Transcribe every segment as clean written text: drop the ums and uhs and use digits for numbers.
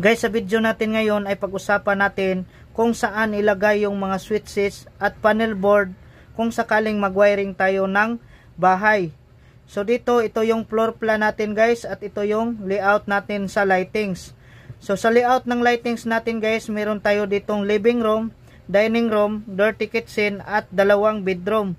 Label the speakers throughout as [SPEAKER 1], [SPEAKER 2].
[SPEAKER 1] Guys, sa video natin ngayon ay pag-usapan natin kung saan ilagay yung mga switches at panel board kung sakaling mag-wiring tayo ng bahay. So dito, ito yung floor plan natin guys, at ito yung layout natin sa lightings. So sa layout ng lightings natin guys, meron tayo ditong living room, dining room, dirty kitchen at dalawang bedroom.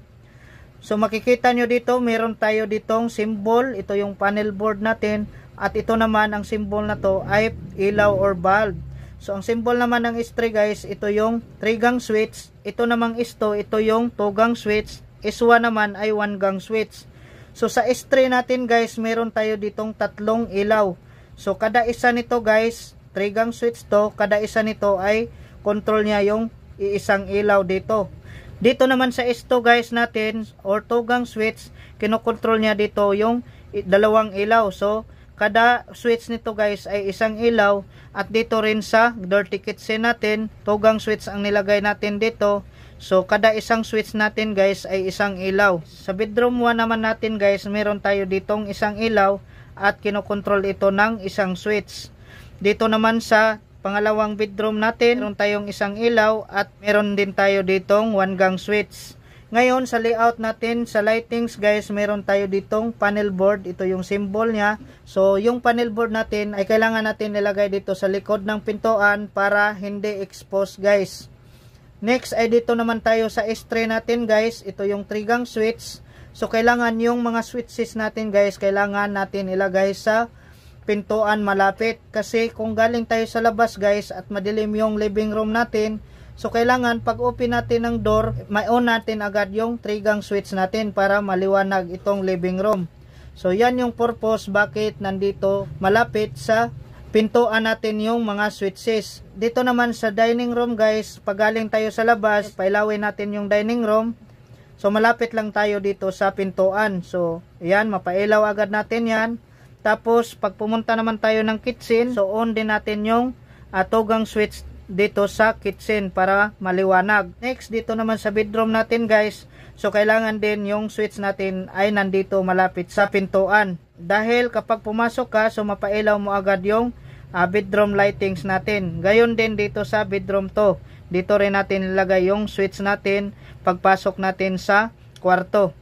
[SPEAKER 1] So makikita nyo dito, meron tayo ditong symbol, ito yung panel board natin. At ito naman, ang symbol na to ay ilaw or bulb. So ang symbol naman ng S3 guys, ito yung 3-gang switch. Ito namang S2, ito yung 2-gang switch. S1 naman ay 1-gang switch. So sa S3 natin guys, meron tayo ditong 3 ilaw. So kada isa nito guys, 3-gang switch to, kada isa nito ay control niya yung iisang ilaw dito. Dito naman sa S2 guys natin, or 2-gang switch, kinokontrol niya dito yung 2 ilaw. So kada switch nito guys ay isang ilaw, at dito rin sa dirty kitchen natin, 2-gang switch ang nilagay natin dito. So kada isang switch natin guys ay isang ilaw. Sa bedroom 1 naman natin guys, meron tayo ditong isang ilaw at kinokontrol ito ng isang switch. Dito naman sa pangalawang bedroom natin, meron tayong isang ilaw at meron din tayo ditong 1-gang switch. Ngayon sa layout natin sa lightings guys, meron tayo ditong panel board, ito yung symbol niya. So yung panel board natin ay kailangan natin ilagay dito sa likod ng pintuan para hindi exposed guys. Next ay dito naman tayo sa S3 natin guys, ito yung 3-gang switch. So kailangan yung mga switches natin guys, kailangan natin ilagay sa pintuan malapit. Kasi kung galing tayo sa labas guys at madilim yung living room natin, so kailangan pag open natin ng door, ma-on natin agad yung 3-gang switch natin para maliwanag itong living room. So yan yung purpose bakit nandito malapit sa pintuan natin yung mga switches. Dito naman sa dining room guys, pag galing tayo sa labas, pailawin natin yung dining room. So malapit lang tayo dito sa pintuan. So yan, mapailaw agad natin yan. Tapos pag pumunta naman tayo ng kitchen, so on din natin yung 2-gang switch dito sa kitchen para maliwanag. Next, dito naman sa bedroom natin guys, so kailangan din yung switch natin ay nandito malapit sa pintuan. Dahil kapag pumasok ka, so mapailaw mo agad yung bedroom lightings natin. Gayon din dito sa bedroom to. Dito rin natin ilagay yung switch natin pagpasok natin sa kwarto.